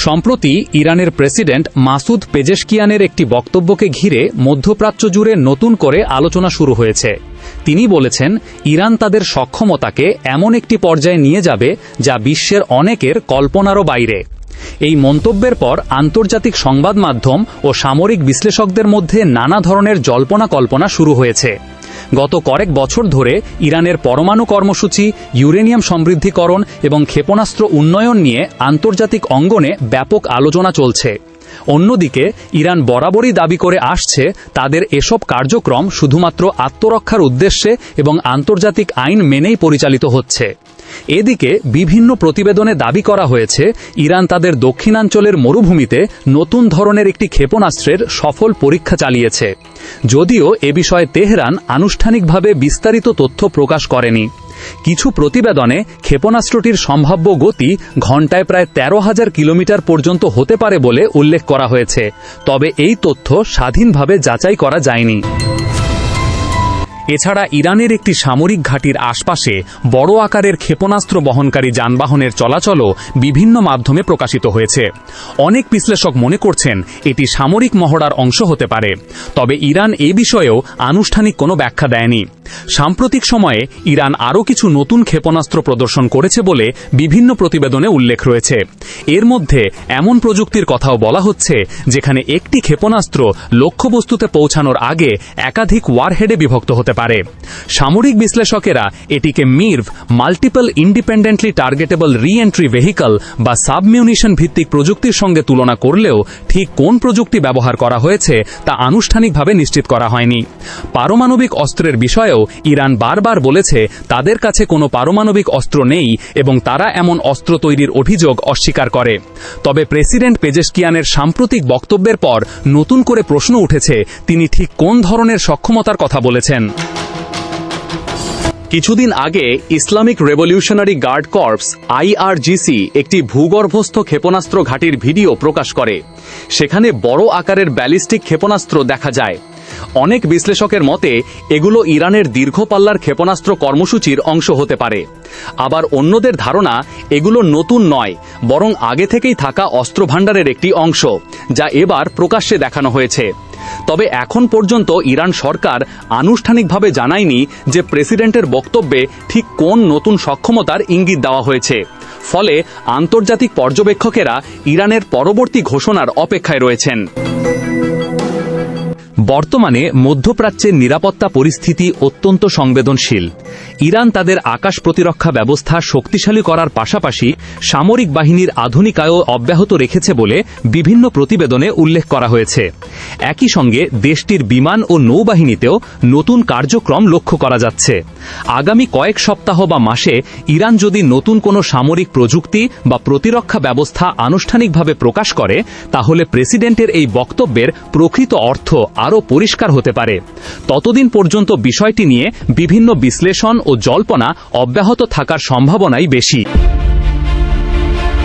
সম্প্রতি ইরানের president Masoud পেজেশকিয়ানের একটি বক্তব্যকে ঘিরে মধ্যপ্রাচ্য জুড়ে নতুন করে আলোচনা শুরু হয়েছে। তিনি বলেছেন, ইরান তাদের সক্ষমতাকে এমন একটি পর্যায়ে নিয়ে যাবে যা বিশ্বের অনেকের কল্পনারও বাইরে। এই মন্তব্যের পর আন্তর্জাতিক সংবাদ মাধ্যম ও সামরিক বিশ্লেষকদের মধ্যে নানা ধরনের জল্পনা কল্পনা শুরু হয়েছে। গত কয়েক বছর ধরে ইরানের পরমাণু কর্মসূচি, ইউরেনিয়াম সমৃদ্ধিকরণ এবং ক্ষেপণাস্ত্র উন্নয়ন নিয়ে আন্তর্জাতিক অঙ্গনে ব্যাপক আলোচনা চলছে। অন্যদিকে ইরান বরাবরই দাবি করে আসছে তাদের এসব কার্যক্রম শুধুমাত্র আত্মরক্ষার উদ্দেশ্যে এবং আন্তর্জাতিক আইন মেনেই পরিচালিত হচ্ছে। এদিকে বিভিন্ন প্রতিবেদনে দাবি করা হয়েছে ইরান তাদের দক্ষিণাঞ্চলের মরুভূমিতে নতুন ধরনের একটি ক্ষেপণাস্ত্রের সফল পরীক্ষা চালিয়েছে, যদিও এ বিষয়ে তেহরান আনুষ্ঠানিকভাবে বিস্তারিত তথ্য প্রকাশ করেনি। কিছু প্রতিবেদনে ক্ষেপণাস্ত্রটির সম্ভাব্য গতি ঘণ্টায় প্রায় 13,000 কিলোমিটার পর্যন্ত হতে পারে বলে উল্লেখ করা হয়েছে, তবে এই তথ্য স্বাধীনভাবে যাচাই করা যায়নি। এছাড়া ইরানের একটি সামরিক ঘাঁটির আশপাশে বড় আকারের ক্ষেপণাস্ত্র বহনকারী যানবাহনের চলাচলও বিভিন্ন মাধ্যমে প্রকাশিত হয়েছে। অনেক বিশ্লেষক মনে করছেন এটি সামরিক মহড়ার অংশ হতে পারে, তবে ইরান এ বিষয়েও আনুষ্ঠানিক কোনো ব্যাখ্যা দেয়নি। সাম্প্রতিক সময়ে ইরান আরও কিছু নতুন ক্ষেপণাস্ত্র প্রদর্শন করেছে বলে বিভিন্ন প্রতিবেদনে উল্লেখ রয়েছে। এর মধ্যে এমন প্রযুক্তির কথাও বলা হচ্ছে যেখানে একটি ক্ষেপণাস্ত্র লক্ষ্যবস্তুতে পৌঁছানোর আগে একাধিক ওয়ারহেডে বিভক্ত হতে পারে। সামরিক বিশ্লেষকেরা এটিকে মির্ভ, মাল্টিপল ইন্ডিপেন্ডেন্টলি টার্গেটেবল রি-এন্ট্রি ভেহিকল বা সাবমিউনিশন ভিত্তিক প্রযুক্তির সঙ্গে তুলনা করলেও ঠিক কোন প্রযুক্তি ব্যবহার করা হয়েছে তা আনুষ্ঠানিকভাবে নিশ্চিত করা হয়নি। পারমাণবিক অস্ত্রের বিষয়েও ইরান বারবার বলেছে তাদের কাছে কোনো পারমাণবিক অস্ত্র নেই এবং তারা এমন অস্ত্র তৈরির অভিযোগ অস্বীকার করে। তবে প্রেসিডেন্ট পেজেশকিয়ানের সাম্প্রতিক বক্তব্যের পর নতুন করে প্রশ্ন উঠেছে তিনি ঠিক কোন ধরনের সক্ষমতার কথা বলেছেন। কিছুদিন আগে Islamic revolutionary guard corps IRGC একটি ভূগর্ভস্থ ক্ষেপণাস্ত্র ঘাঁটির ভিডিও প্রকাশ করে। সেখানে বড় আকারের ব্যালিস্টিক ক্ষেপণাস্ত্র দেখা যায়। অনেক বিশ্লেষকের মতে এগুলো ইরানের দীর্ঘপাল্লার ক্ষেপণাস্ত্র কর্মসূচির অংশ হতে পারে। আবার অন্যদের ধারণা এগুলো নতুন নয়, বরং আগে থেকেই থাকা অস্ত্রভাণ্ডারের একটি অংশ, যা এবার প্রকাশ্যে দেখানো হয়েছে। তবে এখন পর্যন্ত ইরান সরকার আনুষ্ঠানিকভাবে জানায়নি যে প্রেসিডেন্টের বক্তব্যে ঠিক কোন নতুন সক্ষমতার ইঙ্গিত দেওয়া হয়েছে। ফলে আন্তর্জাতিক পর্যবেক্ষকেরা ইরানের পরবর্তী ঘোষণার অপেক্ষায় রয়েছেন। বর্তমানে মধ্যপ্রাচ্যের নিরাপত্তা পরিস্থিতি অত্যন্ত সংবেদনশীল। ইরান তাদের আকাশ প্রতিরক্ষা ব্যবস্থা শক্তিশালী করার পাশাপাশি সামরিক বাহিনীর আধুনিকায়ও অব্যাহত রেখেছে বলে বিভিন্ন প্রতিবেদনে উল্লেখ করা হয়েছে। একই সঙ্গে দেশটির বিমান ও নৌবাহিনীতেও নতুন কার্যক্রম লক্ষ্য করা যাচ্ছে। আগামী কয়েক সপ্তাহ বা মাসে ইরান যদি নতুন কোনো সামরিক প্রযুক্তি বা প্রতিরক্ষা ব্যবস্থা আনুষ্ঠানিকভাবে প্রকাশ করে, তাহলে প্রেসিডেন্টের এই বক্তব্যের প্রকৃত অর্থ আরও পরিষ্কার হতে পারে। ততদিন পর্যন্ত বিষয়টি নিয়ে বিভিন্ন বিশ্লেষণ ও জল্পনা অব্যাহত থাকার সম্ভাবনাই বেশি।